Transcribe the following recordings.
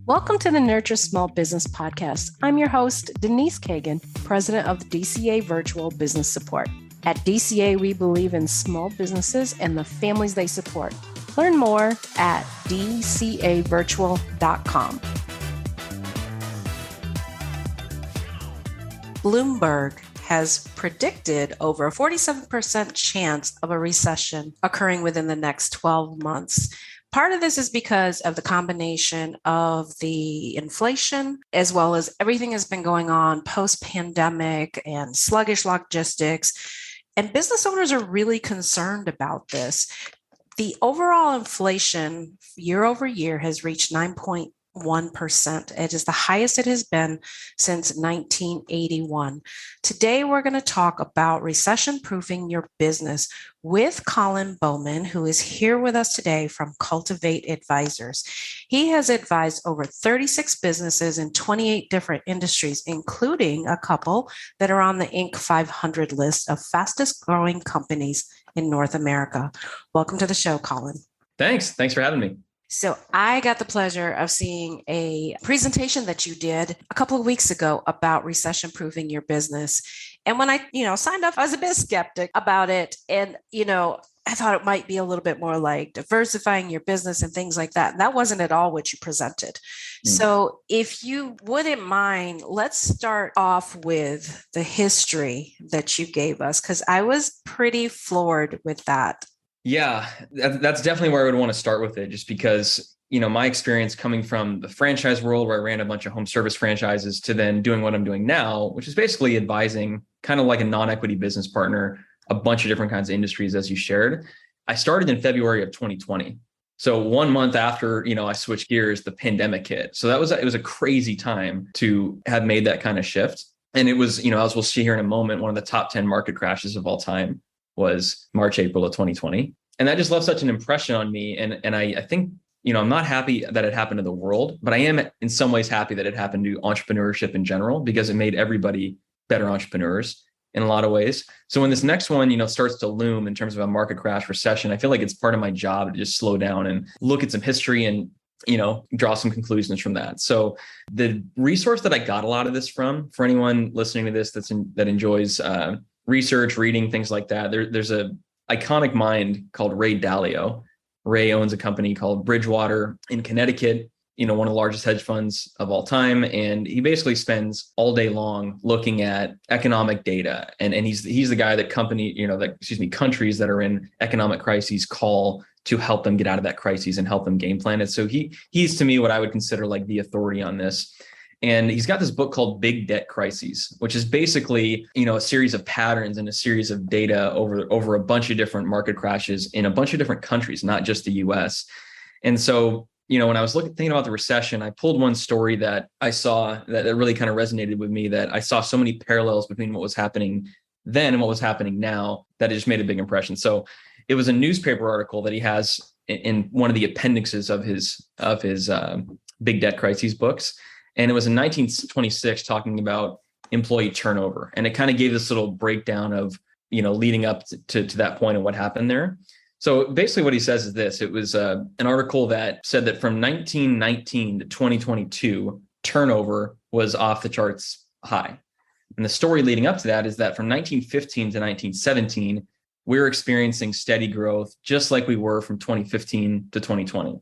Welcome to the Nurture Small Business Podcast. I'm your host, Denise Cagan, president of the DCA Virtual Business Support. At DCA, we believe in small businesses and the families they support. Learn more at dcavirtual.com. Bloomberg has predicted over a 47% chance of a recession occurring within the next 12 months. Part of this is because of the combination of the inflation, as well as everything has been going on post-pandemic and sluggish logistics. And business owners are really concerned about this. The overall inflation year over year has reached 9.1%. It is the highest it has been since 1981. Today, we're going to talk about recession-proofing your business with Colin Bowman, who is here with us today from Cultivate Advisors. He has advised over 36 businesses in 28 different industries, including a couple that are on the Inc. 500 list of fastest growing companies in North America. Welcome to the show, Colin. Thanks for having me. So I got the pleasure of seeing a presentation that you did a couple of weeks ago about recession-proofing your business. And when I, signed up, I was a bit skeptic about it. And, I thought it might be a little bit more like diversifying your business and things like that. And that wasn't at all what you presented. So if you wouldn't mind, let's start off with the history that you gave us, because I was pretty floored with that. Yeah, that's definitely where I would want to start with it, just because, my experience coming from the franchise world where I ran a bunch of home service franchises to then doing what I'm doing now, which is basically advising kind of like a non-equity business partner, a bunch of different kinds of industries, as you shared. I started in February of 2020. So 1 month after, I switched gears, the pandemic hit. So it was a crazy time to have made that kind of shift. And it was, as we'll see here in a moment, one of the top 10 market crashes of all time was March, April of 2020. And that just left such an impression on me. And I think, I'm not happy that it happened to the world, but I am in some ways happy that it happened to entrepreneurship in general, because it made everybody better entrepreneurs in a lot of ways. So when this next one, starts to loom in terms of a market crash, recession, I feel like it's part of my job to just slow down and look at some history and, draw some conclusions from that. So the resource that I got a lot of this from, for anyone listening to this that enjoys research, reading, things like that, there's a iconic mind called Ray Dalio. Ray owns a company called Bridgewater in Connecticut, one of the largest hedge funds of all time. And he basically spends all day long looking at economic data. And he's the guy that countries that are in economic crises call to help them get out of that crisis and help them game plan it. So he's to me what I would consider like the authority on this. And he's got this book called Big Debt Crises, which is basically, a series of patterns and a series of data over a bunch of different market crashes in a bunch of different countries, not just the US. And so, when I was thinking about the recession, I pulled one story that I saw that really kind of resonated with me, that I saw so many parallels between what was happening then and what was happening now, that it just made a big impression. So it was a newspaper article that he has in one of the appendixes of his Big Debt Crises books. And it was in 1926 talking about employee turnover. And it kind of gave this little breakdown of, leading up to that point and what happened there. So basically what he says is this: it was an article that said that from 1919 to 2022, turnover was off the charts high. And the story leading up to that is that from 1915 to 1917, we were experiencing steady growth, just like we were from 2015 to 2020.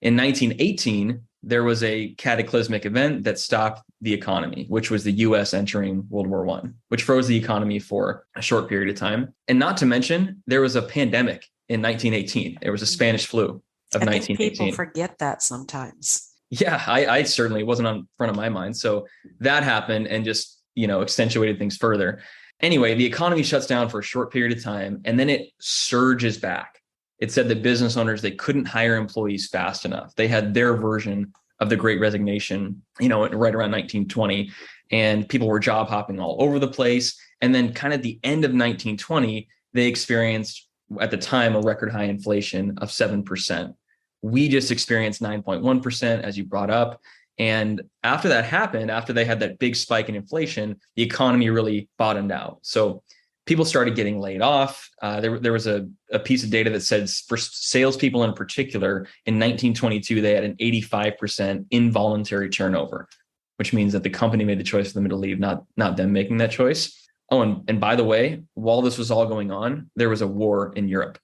In 1918, there was a cataclysmic event that stopped the economy, which was the US entering World War I, which froze the economy for a short period of time. And not to mention, there was a pandemic in 1918. There was a Spanish flu of 1918. I think people forget that sometimes. Yeah, I certainly wasn't on front of my mind. So that happened and just, accentuated things further. Anyway, the economy shuts down for a short period of time, and then it surges back. It said that business owners, they couldn't hire employees fast enough. They had their version of the Great Resignation, right around 1920, and people were job hopping all over the place. And then kind of the end of 1920, they experienced at the time a record high inflation of 7%. We just experienced 9.1%, as you brought up. And after that happened, after they had that big spike in inflation, the economy really bottomed out. So people started getting laid off. There was a piece of data that says for salespeople in particular, in 1922, they had an 85% involuntary turnover, which means that the company made the choice for them to leave, not them making that choice. Oh, and by the way, while this was all going on, there was a war in Europe.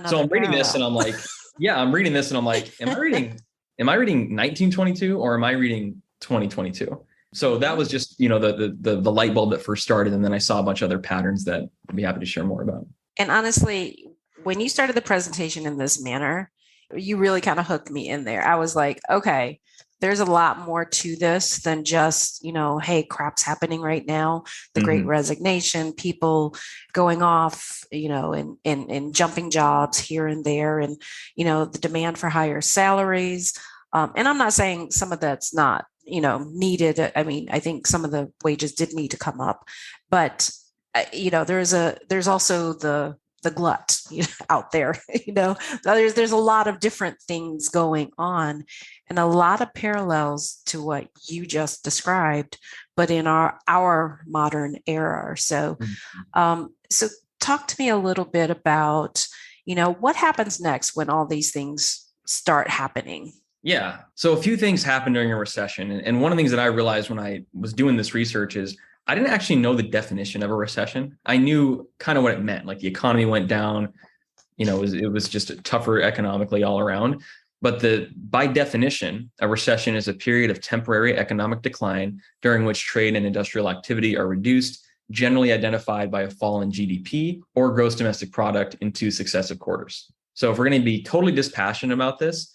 So I'm reading this and I'm like, I'm reading this and I'm like, am I reading 1922 or am I reading 2022? So that was just, the light bulb that first started. And then I saw a bunch of other patterns that I'd be happy to share more about. And honestly, when you started the presentation in this manner, you really kind of hooked me in there. I was like, okay, there's a lot more to this than just, hey, crap's happening right now. The Great Resignation, people going off, and jumping jobs here and there, and, the demand for higher salaries. And I'm not saying some of that's not, needed. I mean, I think some of the wages did need to come up, but, there's also the glut out there, there's a lot of different things going on and a lot of parallels to what you just described, but in our modern era. So, so talk to me a little bit about, what happens next when all these things start happening? Yeah. So a few things happened during a recession. And one of the things that I realized when I was doing this research is I didn't actually know the definition of a recession. I knew kind of what it meant. Like the economy went down, it was just tougher economically all around. But by definition, a recession is a period of temporary economic decline during which trade and industrial activity are reduced, generally identified by a fall in GDP or gross domestic product in 2 successive quarters. So if we're going to be totally dispassionate about this,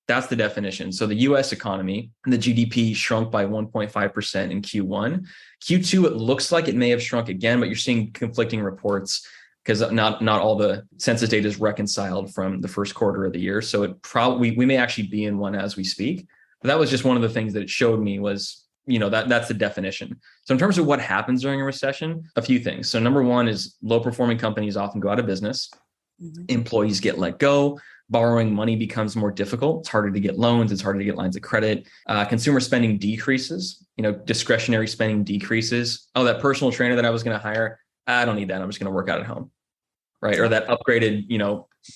that's the definition. So the US economy, the GDP shrunk by 1.5% in Q1. Q2, it looks like it may have shrunk again, but you're seeing conflicting reports because not all the census data is reconciled from the first quarter of the year. So it probably, we may actually be in one as we speak. But that was just one of the things that it showed me was, that's the definition. So in terms of what happens during a recession, a few things. So number one is low performing companies often go out of business. Employees get let go. Borrowing money becomes more difficult. It's harder to get loans. It's harder to get lines of credit. Consumer spending decreases. Discretionary spending decreases. Oh, that personal trainer that I was going to hire, I don't need that. I'm just going to work out at home, right? Or that upgraded,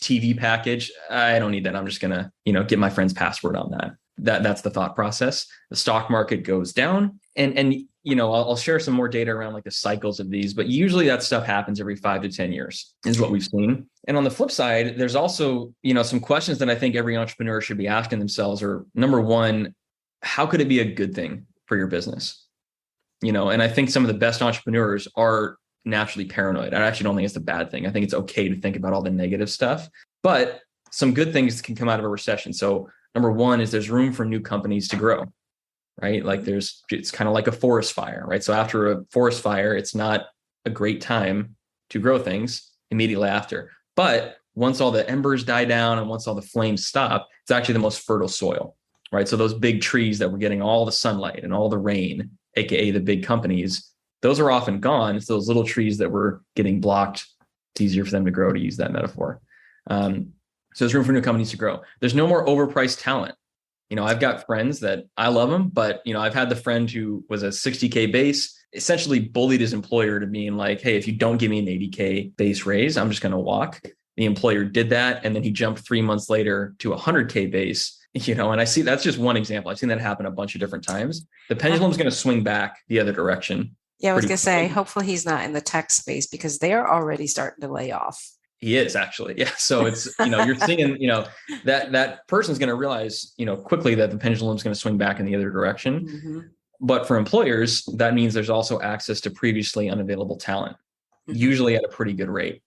TV package, I don't need that. I'm just going to, get my friend's password on that. That's the thought process. The stock market goes down, and I'll share some more data around like the cycles of these, but usually that stuff happens every 5 to 10 years is what we've seen. And on the flip side, there's also, some questions that I think every entrepreneur should be asking themselves are, number one, how could it be a good thing for your business? And I think some of the best entrepreneurs are naturally paranoid. I actually don't think it's a bad thing. I think it's okay to think about all the negative stuff, but some good things can come out of a recession. So number one is there's room for new companies to grow. Right? Like it's kind of like a forest fire, right? So after a forest fire, it's not a great time to grow things immediately after. But once all the embers die down and once all the flames stop, it's actually the most fertile soil, right? So those big trees that were getting all the sunlight and all the rain, AKA the big companies, those are often gone. It's those little trees that were getting blocked. It's easier for them to grow, to use that metaphor. So there's room for new companies to grow. There's no more overpriced talent. I've got friends that I love them, but, I've had the friend who was a 60K base, essentially bullied his employer to being like, hey, if you don't give me an 80K base raise, I'm just going to walk. The employer did that. And then he jumped 3 months later to 100K base, and I see that's just one example. I've seen that happen a bunch of different times. The pendulum's going to swing back the other direction. Yeah, I was going to say, hopefully he's not in the tech space because they're already starting to lay off. He is actually. Yeah. So it's, you're seeing, that person's going to realize, quickly that the pendulum is going to swing back in the other direction. But for employers, that means there's also access to previously unavailable talent, usually at a pretty good rate.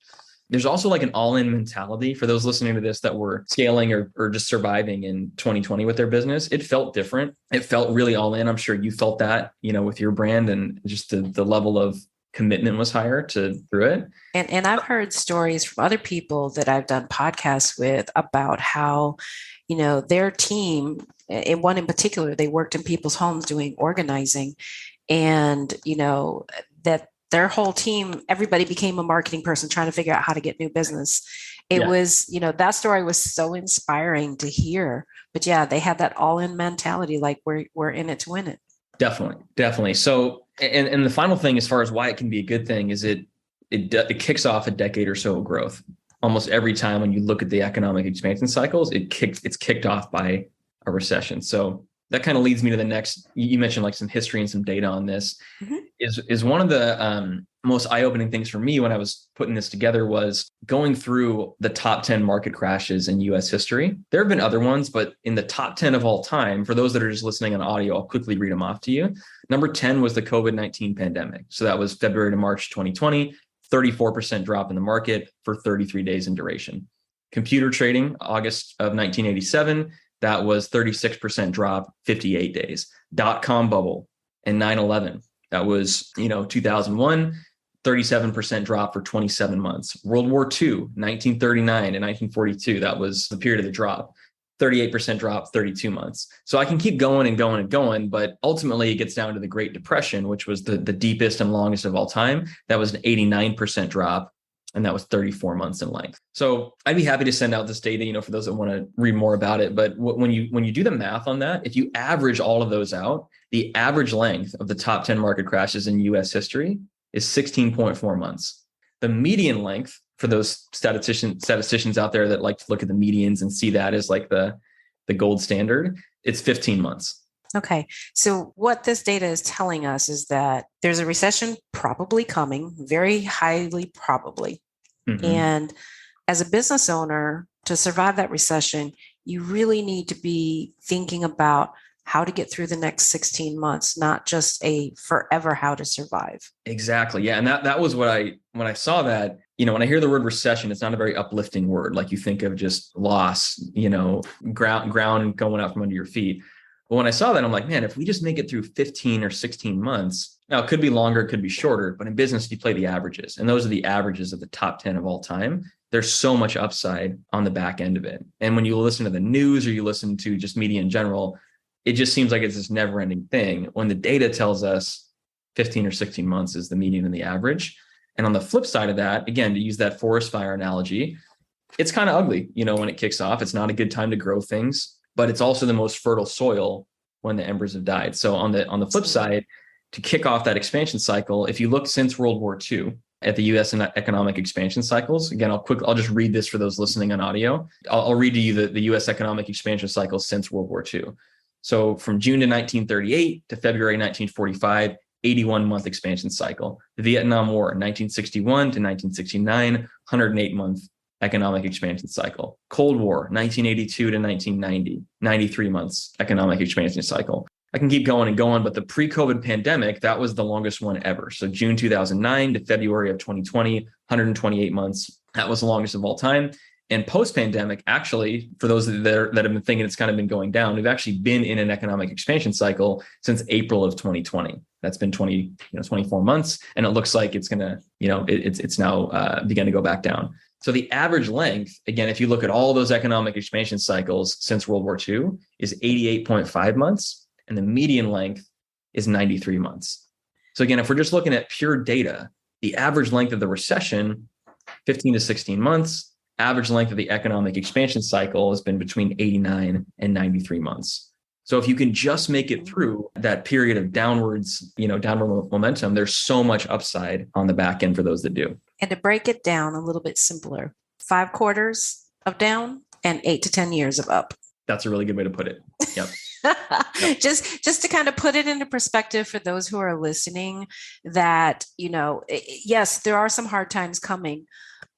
There's also like an all-in mentality for those listening to this that were scaling or just surviving in 2020 with their business. It felt different. It felt really all in. I'm sure you felt that, with your brand, and just the level of commitment was higher through it. And I've heard stories from other people that I've done podcasts with about how, their team, and one in particular, they worked in people's homes doing organizing, and, that their whole team, everybody became a marketing person trying to figure out how to get new business. It was, that story was so inspiring to hear. But yeah, they had that all-in mentality, like we're in it to win it. Definitely. So, and the final thing, as far as why it can be a good thing, is it it kicks off a decade or so of growth. Almost every time when you look at the economic expansion cycles, it's kicked off by a recession. So that kind of leads me to the next. You mentioned like some history and some data on this. Mm-hmm. Is one of the most eye-opening things for me when I was putting this together was going through the top 10 market crashes in US history. There have been other ones, but in the top 10 of all time, for those that are just listening on audio, I'll quickly read them off to you. Number 10 was the COVID-19 pandemic. So that was February to March 2020, 34% drop in the market for 33 days in duration. Computer trading, August of 1987, that was 36% drop, 58 days. Dot-com bubble and 9/11. That was, 2001, 37% drop for 27 months. World War II, 1939 and 1942. That was the period of the drop. 38% drop, 32 months. So I can keep going and going and going, but ultimately it gets down to the Great Depression, which was the deepest and longest of all time. That was an 89% drop, and that was 34 months in length. So I'd be happy to send out this data, for those that want to read more about it. But when you do the math on that, if you average all of those out, the average length of the top 10 market crashes in US history is 16.4 months. The median length, for those statisticians out there that like to look at the medians and see that as like the gold standard, it's 15 months. Okay. So what this data is telling us is that there's a recession probably coming, very highly probably. Mm-hmm. And as a business owner, to survive that recession, you really need to be thinking about how to get through the next 16 months, not just a forever how to survive. Exactly. Yeah. And that was when I saw that, when I hear the word recession, it's not a very uplifting word. Like you think of just loss, ground going out from under your feet. But when I saw that, I'm like, man, if we just make it through 15 or 16 months, now it could be longer, it could be shorter, but in business, you play the averages. And those are the averages of the top 10 of all time. There's so much upside on the back end of it. And when you listen to the news or you listen to just media in general, it just seems like it's this never ending thing when the data tells us 15 or 16 months is the median and the average. And on the flip side of that, again, to use that forest fire analogy, it's kind of ugly, when it kicks off. It's not a good time to grow things, but it's also the most fertile soil when the embers have died. So on the flip side, to kick off that expansion cycle, if you look since World War II at the US and economic expansion cycles, again, I'll just read this for those listening on audio. I'll read to you the US economic expansion cycle since World War II. So from June to 1938 to February 1945, 81-month expansion cycle. The Vietnam War, 1961 to 1969, 108-month economic expansion cycle. Cold War, 1982 to 1990, 93 months economic expansion cycle. I can keep going and going, but the pre-COVID pandemic, that was the longest one ever. So June 2009 to February of 2020, 128 months. That was the longest of all time. And post-pandemic, actually, for those that have been thinking it's kind of been going down, we've actually been in an economic expansion cycle since April of 2020. That's been 24 months. And it looks like it's going to, it's now begun to go back down. So the average length, again, if you look at all those economic expansion cycles since World War II, is 88.5 months. And the median length is 93 months. So again, if we're just looking at pure data, the average length of the recession, 15 to 16 months. Average length of the economic expansion cycle has been between 89 and 93 months. So if you can just make it through that period of downward momentum, there's so much upside on the back end for those that do. And to break it down a little bit simpler, 5 quarters of down and 8 to 10 years of up. That's a really good way to put it. Yep. Yep. Just to kind of put it into perspective for those who are listening that, yes, there are some hard times coming,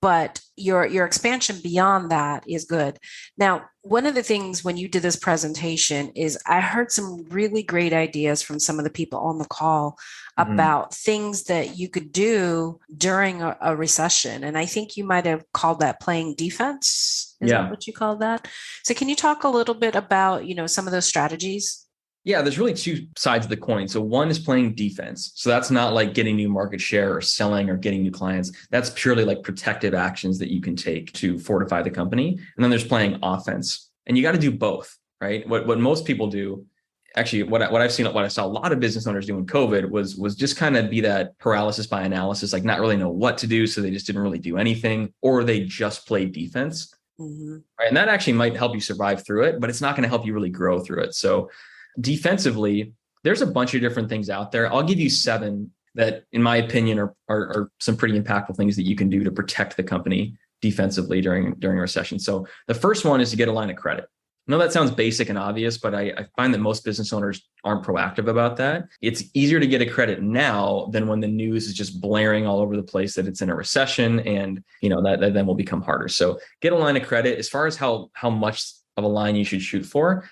but your expansion beyond that is good. Now, one of the things when you did this presentation is I heard some really great ideas from some of the people on the call about things that you could do during a recession. And I think you might have called that playing defense. Is that what you called that? So can you talk a little bit about, some of those strategies? Yeah, there's really two sides of the coin. So one is playing defense. So that's not like getting new market share or selling or getting new clients. That's purely like protective actions that you can take to fortify the company. And then there's playing offense. And you got to do both, right? What most people do, actually, what I saw a lot of business owners do in COVID was just kind of be that paralysis by analysis, like not really know what to do. So they just didn't really do anything, or they just played defense. Mm-hmm. Right? And that actually might help you survive through it, but it's not going to help you really grow through it. So defensively, there's a bunch of different things out there. I'll give you 7 that, in my opinion, are some pretty impactful things that you can do to protect the company defensively during a recession. So the first one is to get a line of credit. I know that sounds basic and obvious, but I find that most business owners aren't proactive about that. It's easier to get a credit now than when the news is just blaring all over the place that it's in a recession, and that then will become harder. So get a line of credit. As far as how much of a line you should shoot for,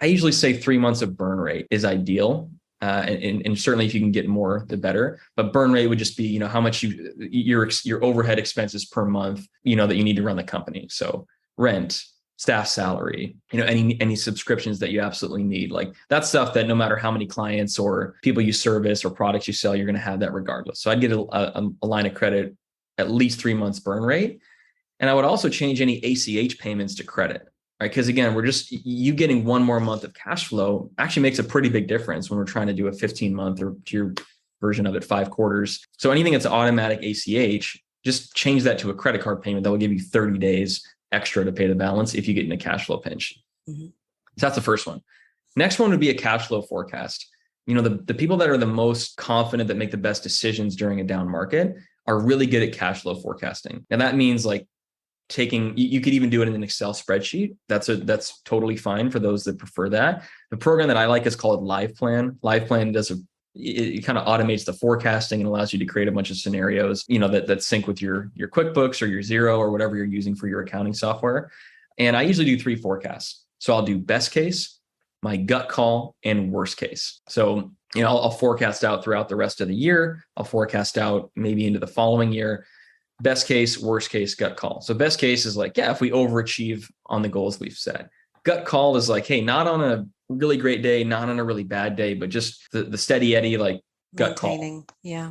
I usually say 3 months of burn rate is ideal. And certainly if you can get more, the better. But burn rate would just be, how much your overhead expenses per month, that you need to run the company. So rent, staff salary, any subscriptions that you absolutely need. Like that's stuff that no matter how many clients or people you service or products you sell, you're going to have that regardless. So I'd get a line of credit, at least 3 months burn rate. And I would also change any ACH payments to credit. Right. Because again, you getting 1 more month of cash flow actually makes a pretty big difference when we're trying to do a 15-month, or to your version of it, 5 quarters. So anything that's automatic ACH, just change that to a credit card payment that will give you 30 days extra to pay the balance if you get in a cash flow pinch. Mm-hmm. So that's the first one. Next one would be a cash flow forecast. The people that are the most confident, that make the best decisions during a down market, are really good at cash flow forecasting. And that means like you could even do it in an Excel spreadsheet. That's totally fine for those that prefer that. The program that I like is called LivePlan. LivePlan it kind of automates the forecasting and allows you to create a bunch of scenarios, that sync with your QuickBooks or your Xero or whatever you're using for your accounting software. And I usually do 3 forecasts. So I'll do best case, my gut call, and worst case. So, I'll forecast out throughout the rest of the year. I'll forecast out maybe into the following year. Best case, worst case, gut call. So best case is like, if we overachieve on the goals we've set. Gut call is like, hey, not on a really great day, not on a really bad day, but just the steady Eddie, like gut call.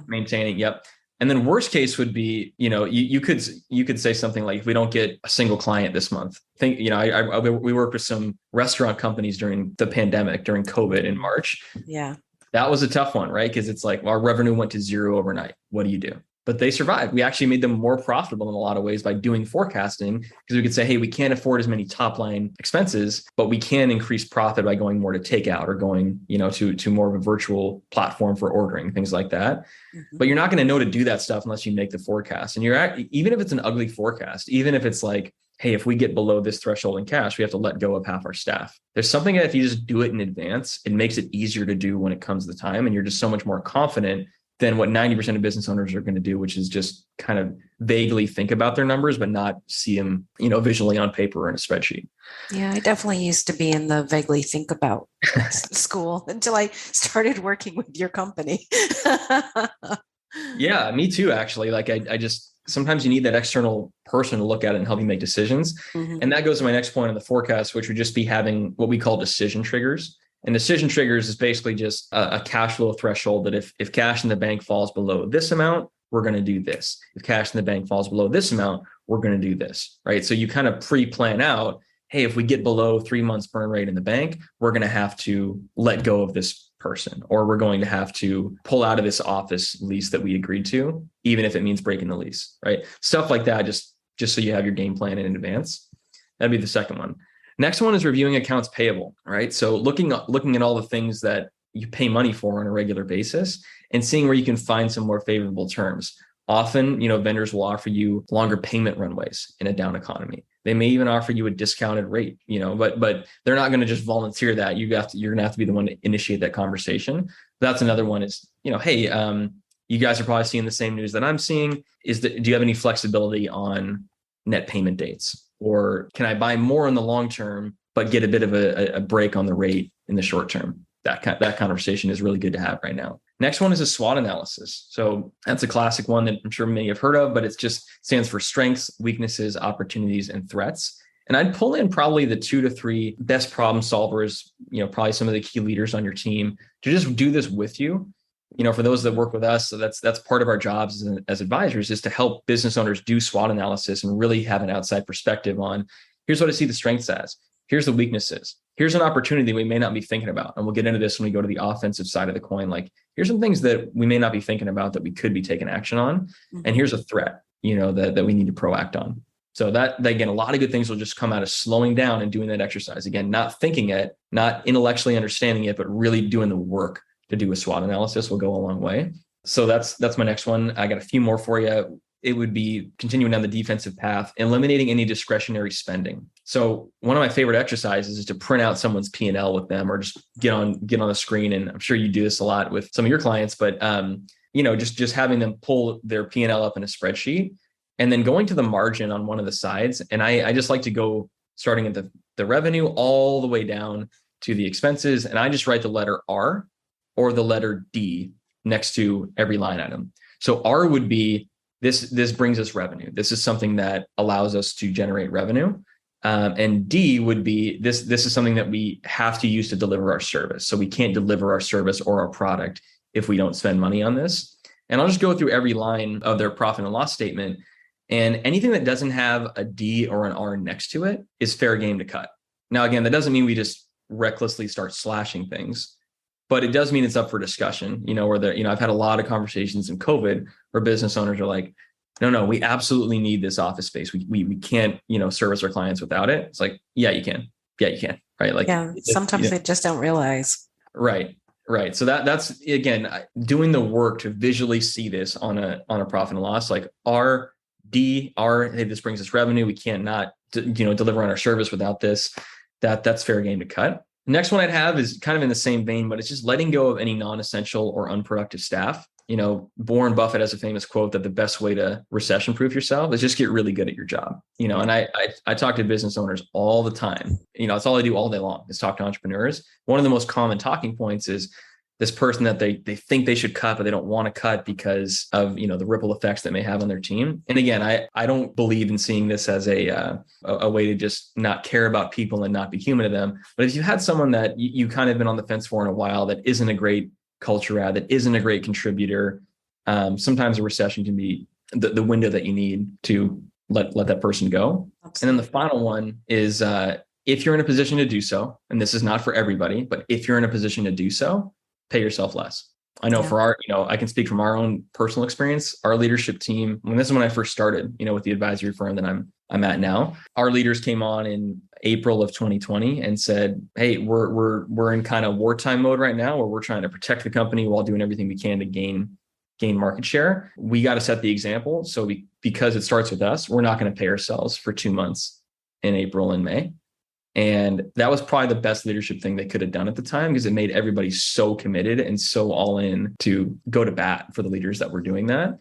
Maintaining. Yep. And then worst case would be, you could say something like, if we don't get a single client this month, we worked with some restaurant companies during the pandemic, during COVID in March. Yeah. That was a tough one, right? Because it's like, our revenue went to 0 overnight. What do you do? But they survived. We actually made them more profitable in a lot of ways by doing forecasting, because we could say, hey, we can't afford as many top line expenses, but we can increase profit by going more to takeout or going, to more of a virtual platform for ordering, things like that. Mm-hmm. But you're not going to know to do that stuff unless you make the forecast. And even if it's an ugly forecast, even if it's like, hey, if we get below this threshold in cash, we have to let go of half our staff. There's something that if you just do it in advance, it makes it easier to do when it comes to the time. And you're just so much more confident than what 90% of business owners are going to do, which is just kind of vaguely think about their numbers, but not see them, visually on paper or in a spreadsheet. Yeah, I definitely used to be in the vaguely think about school until I started working with your company. Yeah, me too, actually. Like I just, sometimes you need that external person to look at it and help you make decisions. Mm-hmm. And that goes to my next point in the forecast, which would just be having what we call decision triggers. And decision triggers is basically just a cash flow threshold that if cash in the bank falls below this amount, we're going to do this. If cash in the bank falls below this amount, we're going to do this, right? So you kind of pre-plan out, hey, if we get below 3 months burn rate in the bank, we're going to have to let go of this person, or we're going to have to pull out of this office lease that we agreed to, even if it means breaking the lease, right? Stuff like that, just so you have your game plan in advance. That'd be the second one. Next one is reviewing accounts payable, right? So looking at all the things that you pay money for on a regular basis and seeing where you can find some more favorable terms. Often, vendors will offer you longer payment runways in a down economy. They may even offer you a discounted rate, but they're not going to just volunteer that. You're going to have to be the one to initiate that conversation. That's another one is, hey, you guys are probably seeing the same news that I'm seeing. Do you have any flexibility on net payment dates? Or can I buy more in the long term, but get a bit of a break on the rate in the short term? That conversation is really good to have right now. Next one is a SWOT analysis. So that's a classic one that I'm sure many have heard of, but it just stands for strengths, weaknesses, opportunities, and threats. And I'd pull in probably the 2 to 3 best problem solvers, probably some of the key leaders on your team to just do this with you. For those that work with us, so that's part of our jobs as advisors, is to help business owners do SWOT analysis and really have an outside perspective on, here's what I see the strengths as, here's the weaknesses, here's an opportunity we may not be thinking about. And we'll get into this when we go to the offensive side of the coin. Like, here's some things that we may not be thinking about that we could be taking action on. Mm-hmm. And here's a threat, that we need to proact on. So that, again, a lot of good things will just come out of slowing down and doing that exercise. Again, not thinking it, not intellectually understanding it, but really doing the work to do a SWOT analysis will go a long way. So that's my next one. I got a few more for you. It would be continuing down the defensive path, eliminating any discretionary spending. So one of my favorite exercises is to print out someone's P&L with them, or just get on the screen. And I'm sure you do this a lot with some of your clients, but just having them pull their P&L up in a spreadsheet and then going to the margin on one of the sides. And I just like to go starting at the revenue all the way down to the expenses. And I just write the letter R or the letter D next to every line item. So R would be, this brings us revenue. This is something that allows us to generate revenue. And D would be, this is something that we have to use to deliver our service. So we can't deliver our service or our product if we don't spend money on this. And I'll just go through every line of their profit and loss statement. And anything that doesn't have a D or an R next to it is fair game to cut. Now, again, that doesn't mean we just recklessly start slashing things, but it does mean it's up for discussion, I've had a lot of conversations in COVID where business owners are like, no, we absolutely need this office space. We can't, service our clients without it. It's like, yeah, you can. Right. Like, yeah, sometimes they just don't realize. Right. So that's, again, doing the work to visually see this on a profit and loss, like R, hey, this brings us revenue. We can't not, deliver on our service without this. That's fair game to cut. Next one I'd have is kind of in the same vein, but it's just letting go of any non-essential or unproductive staff. Warren Buffett has a famous quote that the best way to recession-proof yourself is just get really good at your job. And I talk to business owners all the time. That's all I do all day long is talk to entrepreneurs. One of the most common talking points is this person that they think they should cut, but they don't want to cut because of, the ripple effects that may have on their team. And again, I don't believe in seeing this as a way to just not care about people and not be human to them. But if you had someone that you kind of been on the fence for in a while, that isn't a great culture add, that isn't a great contributor, sometimes a recession can be the window that you need to let that person go. Absolutely. And then the final one is if you're in a position to do so, and this is not for everybody, but if you're in a position to do so, pay yourself less. I know for I can speak from our own personal experience. Our leadership team, this is when I first started, with the advisory firm that I'm at now. Our leaders came on in April of 2020 and said, "Hey, we're in kind of wartime mode right now, where we're trying to protect the company while doing everything we can to gain market share. We got to set the example. So because it starts with us, we're not going to pay ourselves for 2 months in April and May." And that was probably the best leadership thing they could have done at the time, because it made everybody so committed and so all in to go to bat for the leaders that were doing that.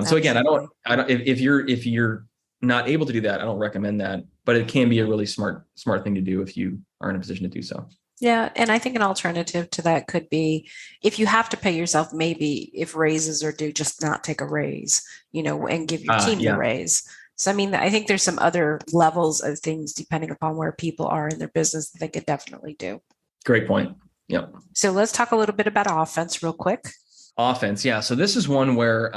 So again, I don't, if you're not able to do that, I don't recommend that, but it can be a really smart thing to do if you are in a position to do so. Yeah. And I think an alternative to that could be, if you have to pay yourself, maybe if raises are due, just not take a raise, and give your team the raise. So, I think there's some other levels of things depending upon where people are in their business that they could definitely do. Great point. Yep. So let's talk a little bit about offense real quick. Offense. Yeah. So this is one where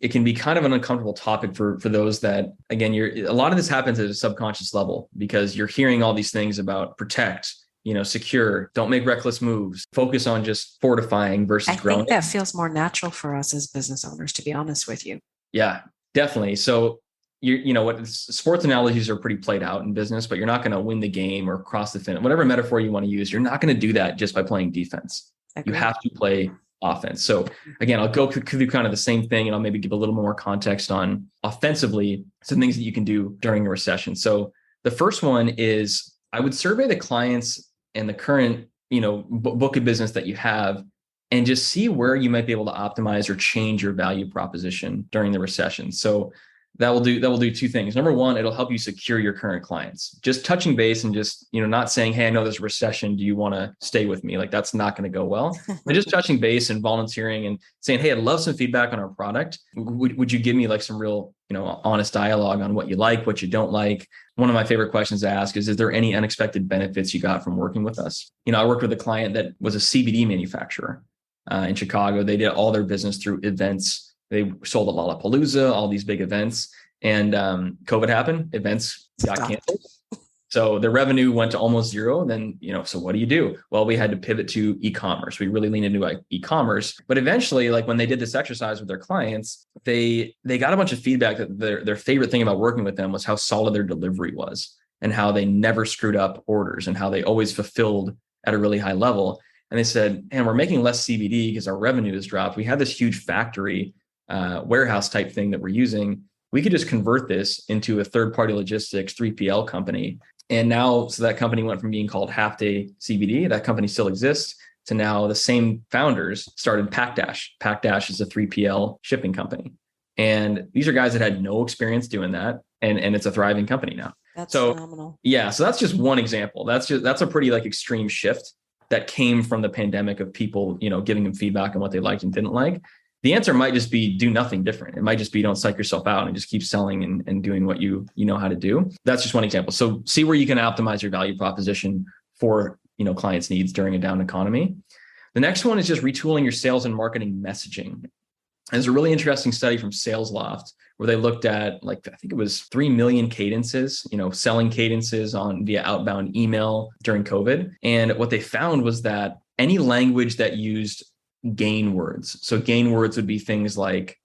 it can be kind of an uncomfortable topic for those that, again, a lot of this happens at a subconscious level, because you're hearing all these things about protect, secure, don't make reckless moves, focus on just fortifying versus growing. I think that feels more natural for us as business owners, to be honest with you. Yeah, definitely. So what sports analogies are pretty played out in business, but you're not going to win the game or cross the finish, whatever metaphor you want to use. You're not going to do that just by playing defense. You have to play offense. So again, I'll go through kind of the same thing, and I'll maybe give a little more context on offensively some things that you can do during a recession. So the first one is I would survey the clients and the current, book of business that you have, and just see where you might be able to optimize or change your value proposition during the recession. So that will do two things. Number one, it'll help you secure your current clients. Just touching base and just, not saying, "Hey, I know there's a recession. Do you want to stay with me?" Like, that's not going to go well. But just touching base and volunteering and saying, "Hey, I'd love some feedback on our product. Would you give me like some real, honest dialogue on what you like, what you don't like?" One of my favorite questions to ask is there any unexpected benefits you got from working with us? I worked with a client that was a CBD manufacturer in Chicago. They did all their business through events. They sold at Lollapalooza, all these big events, and COVID happened. Events got canceled. So the revenue went to almost zero. Then, so what do you do? Well, we had to pivot to e-commerce. We really leaned into e-commerce. But eventually, like when they did this exercise with their clients, they got a bunch of feedback that their favorite thing about working with them was how solid their delivery was, and how they never screwed up orders, and how they always fulfilled at a really high level. And they said, and we're making less CBD because our revenue has dropped. We had this huge factory warehouse type thing that we're using. We could just convert this into a third-party logistics 3PL company. And now, so that company went from being called Half Day CBD, that company still exists, to now the same founders started PackDash. PackDash is a 3PL shipping company. And these are guys that had no experience doing that. And it's a thriving company now. That's so phenomenal. Yeah. So that's just one example. That's a pretty like extreme shift that came from the pandemic of people, giving them feedback on what they liked and didn't like. The answer might just be do nothing different. It might just be don't psych yourself out and just keep selling and doing what you know how to do. That's just one example. So see where you can optimize your value proposition for clients' needs during a down economy. The next one is just retooling your sales and marketing messaging. There's a really interesting study from SalesLoft where they looked at I think it was 3 million cadences, selling cadences via outbound email during COVID. And what they found was that any language that used gain words. So gain words would be things like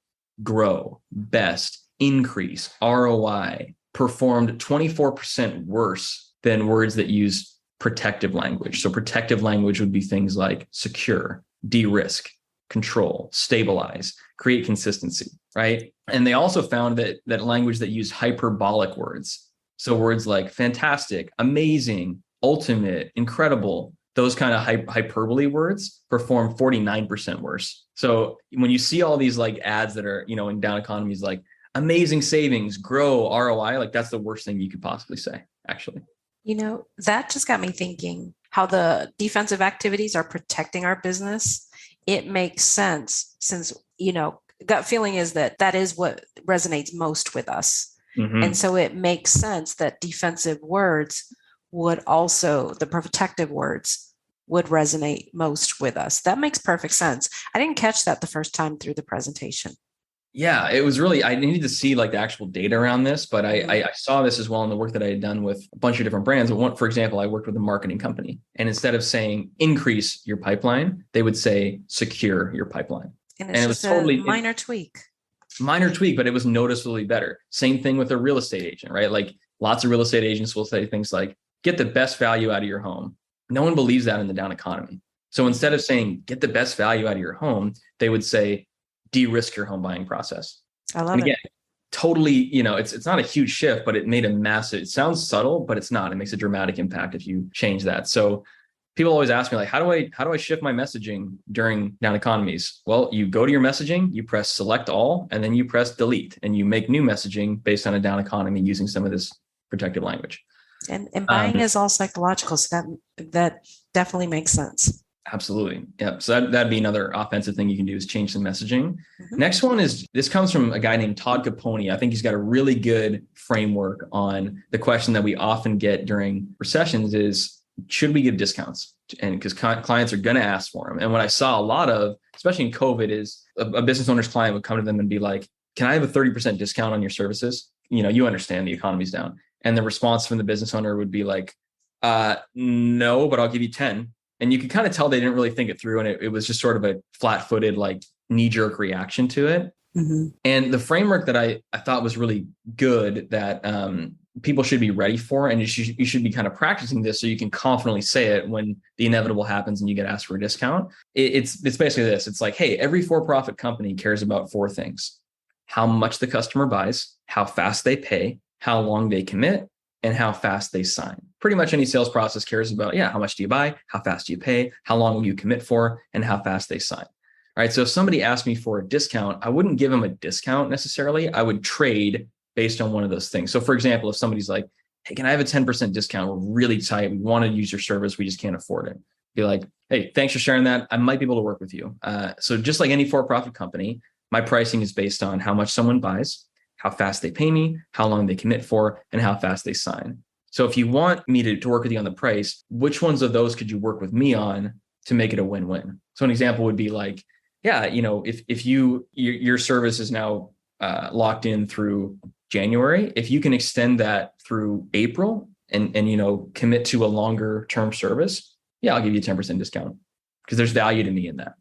grow, best, increase, ROI, performed 24% worse than words that use protective language. So protective language would be things like secure, de-risk, control, stabilize, create consistency, right? And they also found that language that used hyperbolic words, so words like fantastic, amazing, ultimate, incredible, those kind of hyperbole words perform 49% worse. So when you see all these like ads that are, in down economies, like amazing savings, grow, ROI, like that's the worst thing you could possibly say, actually. That just got me thinking how the defensive activities are protecting our business. It makes sense since, gut feeling is that is what resonates most with us. Mm-hmm. And so it makes sense that defensive words would also, the protective words would resonate most with us. That makes perfect sense. I didn't catch that the first time through the presentation. Yeah, it was really, I needed to see like the actual data around this, but I saw this as well in the work that I had done with a bunch of different brands. For example, I worked with a marketing company, and instead of saying increase your pipeline, they would say secure your pipeline. And it was totally minor tweak, but it was noticeably better. Same thing with a real estate agent, right? Like lots of real estate agents will say things like, get the best value out of your home. No one believes that in the down economy. So instead of saying, get the best value out of your home, they would say, de-risk your home buying process. I love it. Totally, it's not a huge shift, but it made a massive, it sounds subtle, but it's not. It makes a dramatic impact if you change that. So people always ask me like, how do I shift my messaging during down economies? Well, you go to your messaging, you press select all, and then you press delete, and you make new messaging based on a down economy using some of this protective language. And buying is all psychological. So that definitely makes sense. Absolutely. Yeah. So that'd be another offensive thing you can do is change the messaging. Mm-hmm. Next one is, this comes from a guy named Todd Capone. I think he's got a really good framework on the question that we often get during recessions is, should we give discounts? And because clients are going to ask for them. And what I saw a lot of, especially in COVID, is a business owner's client would come to them and be like, can I have a 30% discount on your services? You understand the economy's down. And the response from the business owner would be like, no, but I'll give you 10. And you could kind of tell they didn't really think it through. And it was just sort of a flat-footed, like knee-jerk reaction to it. Mm-hmm. And the framework that I thought was really good that people should be ready for, and you should be kind of practicing this so you can confidently say it when the inevitable happens and you get asked for a discount. It's basically this. It's like, hey, every for-profit company cares about 4 things: how much the customer buys, how fast they pay, how long they commit, and how fast they sign. Pretty much any sales process cares about, how much do you buy, how fast do you pay, how long will you commit for, and how fast they sign. All right. So if somebody asked me for a discount, I wouldn't give them a discount necessarily. I would trade based on one of those things. So for example, if somebody's like, hey, can I have a 10% discount? We're really tight. We want to use your service. We just can't afford it. Be like, hey, thanks for sharing that. I might be able to work with you. So just like any for-profit company, my pricing is based on how much someone buys, how fast they pay me, how long they commit for, and how fast they sign. So if you want me to work with you on the price, which ones of those could you work with me on to make it a win-win? So an example would be like, if your service is now locked in through January, if you can extend that through April and commit to a longer term service, I'll give you a 10% discount because there's value to me in that.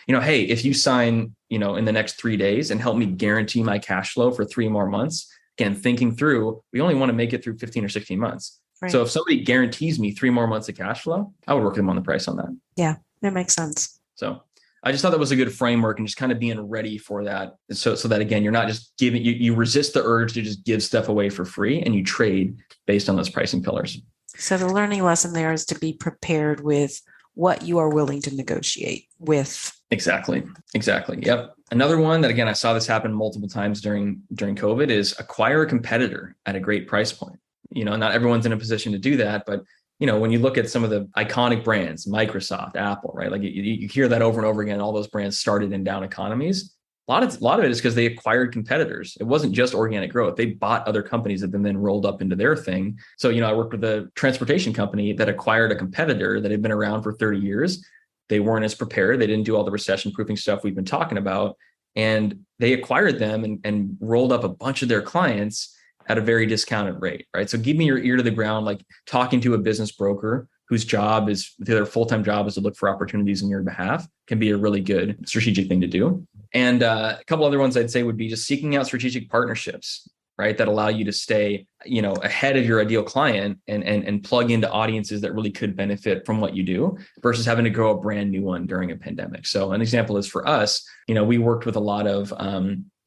Hey, if you sign, in the next 3 days and help me guarantee my cash flow for 3 more months, again, thinking through, we only want to make it through 15 or 16 months. Right. So if somebody guarantees me 3 more months of cash flow, I would work with them on the price on that. Yeah. That makes sense. So I just thought that was a good framework and just kind of being ready for that. So that again, you're not just giving, you resist the urge to just give stuff away for free and you trade based on those pricing pillars. So the learning lesson there is to be prepared with what you are willing to negotiate with. Exactly. Yep. Another one that, again, I saw this happen multiple times during COVID is acquire a competitor at a great price point. Not everyone's in a position to do that, but when you look at some of the iconic brands, Microsoft, Apple, right? Like you hear that over and over again. All those brands started in down economies. A lot of it is because they acquired competitors. It wasn't just organic growth. They bought other companies that then rolled up into their thing. So, I worked with a transportation company that acquired a competitor that had been around for 30 years. They weren't as prepared. They didn't do all the recession proofing stuff we've been talking about. And they acquired them and rolled up a bunch of their clients at a very discounted rate, right? So keeping your ear to the ground, like talking to a business broker whose job is, their full-time job is to look for opportunities on your behalf, can be a really good strategic thing to do. And a couple other ones I'd say would be just seeking out strategic partnerships, right? That allow you to stay, ahead of your ideal client and plug into audiences that really could benefit from what you do versus having to grow a brand new one during a pandemic. So an example is for us, we worked with a lot of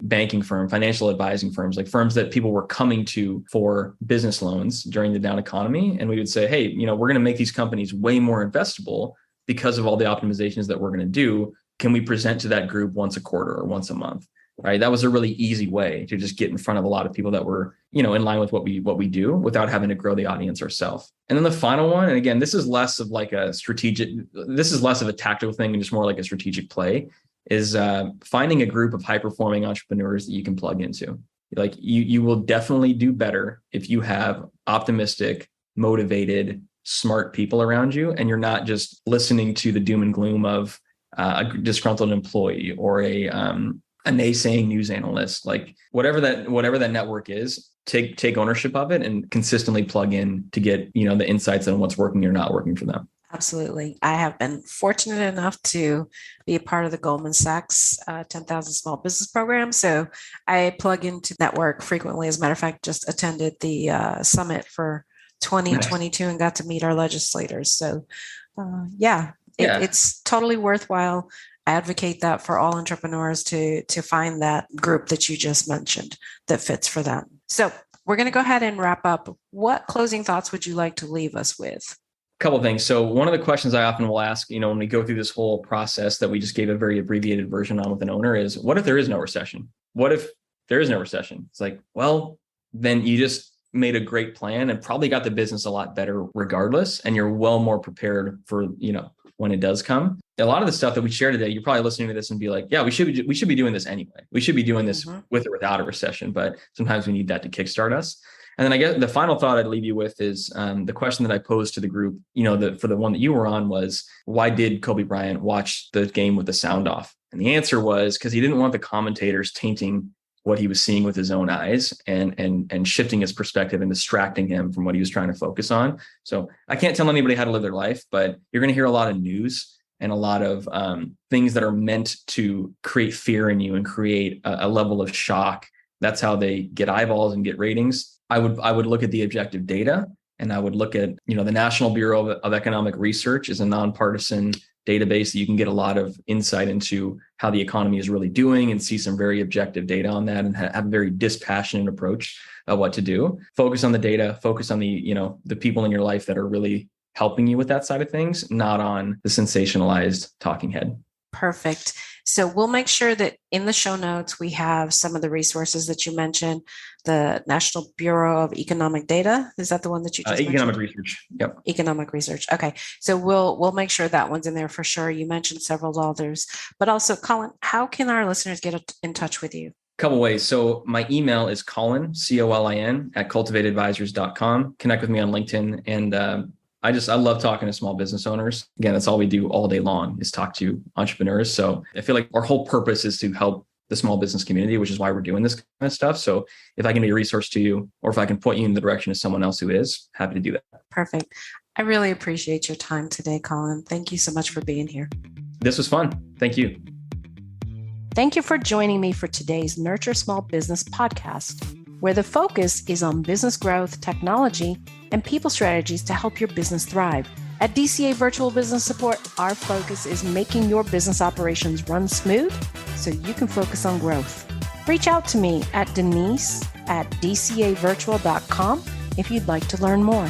banking firm, financial advising firms, like firms that people were coming to for business loans during the down economy. And we would say, hey, we're going to make these companies way more investable because of all the optimizations that we're going to do. Can we present to that group once a quarter or once a month? Right. That was a really easy way to just get in front of a lot of people that were, in line with what we do without having to grow the audience ourselves. And then the final one, and again, this is less of a tactical thing and just more like a strategic play, is finding a group of high-performing entrepreneurs that you can plug into. Like you will definitely do better if you have optimistic, motivated, smart people around you, and you're not just listening to the doom and gloom of a disgruntled employee or a naysaying news analyst. Like whatever that network is, take ownership of it and consistently plug in to get the insights on what's working or not working for them. Absolutely. I have been fortunate enough to be a part of the Goldman Sachs 10,000 Small Business Program. So I plug into network frequently. As a matter of fact, just attended the summit for 2022 and got to meet our legislators. So it's totally worthwhile. I advocate that for all entrepreneurs to find that group that you just mentioned that fits for them. So we're going to go ahead and wrap up. What closing thoughts would you like to leave us with? Couple of things. So one of the questions I often will ask, when we go through this whole process that we just gave a very abbreviated version on with an owner is, what if there is no recession? What if there is no recession? It's like, well, then you just made a great plan and probably got the business a lot better regardless. And you're well more prepared for, when it does come. A lot of the stuff that we share today, you're probably listening to this and be like, yeah, we should be doing this anyway. We should be doing this with or without a recession, but sometimes we need that to kickstart us. And then I guess the final thought I'd leave you with is the question that I posed to the group, for the one that you were on was, why did Kobe Bryant watch the game with the sound off? And the answer was because he didn't want the commentators tainting what he was seeing with his own eyes and shifting his perspective and distracting him from what he was trying to focus on. So I can't tell anybody how to live their life, but you're going to hear a lot of news and a lot of things that are meant to create fear in you and create a level of shock. That's how they get eyeballs and get ratings. I would look at the objective data, and I would look at, the National Bureau of Economic Research is a nonpartisan database that you can get a lot of insight into how the economy is really doing and see some very objective data on that and have a very dispassionate approach of what to do. Focus on the data, focus on the people in your life that are really helping you with that side of things, not on the sensationalized talking head. Perfect. So we'll make sure that in the show notes, we have some of the resources that you mentioned. The National Bureau of Economic Data. Is that the one that you just Economic mentioned? Research. Yep. Economic Research. Okay. So we'll make sure that one's in there for sure. You mentioned several others, but also Colin, how can our listeners get in touch with you? Couple ways. So my email is Colin, COLIN @cultivatedadvisors.com. Connect with me on LinkedIn. And I love talking to small business owners. Again, that's all we do all day long is talk to entrepreneurs. So I feel like our whole purpose is to help the small business community, which is why we're doing this kind of stuff. So if I can be a resource to you, or if I can point you in the direction of someone else who is, happy to do that. Perfect. I really appreciate your time today, Colin. Thank you so much for being here. This was fun. Thank you. Thank you for joining me for today's Nurture Small Business podcast, where the focus is on business growth, technology, and people strategies to help your business thrive. At DCA Virtual Business Support, our focus is making your business operations run smooth so you can focus on growth. Reach out to me at Denise@dcavirtual.com if you'd like to learn more.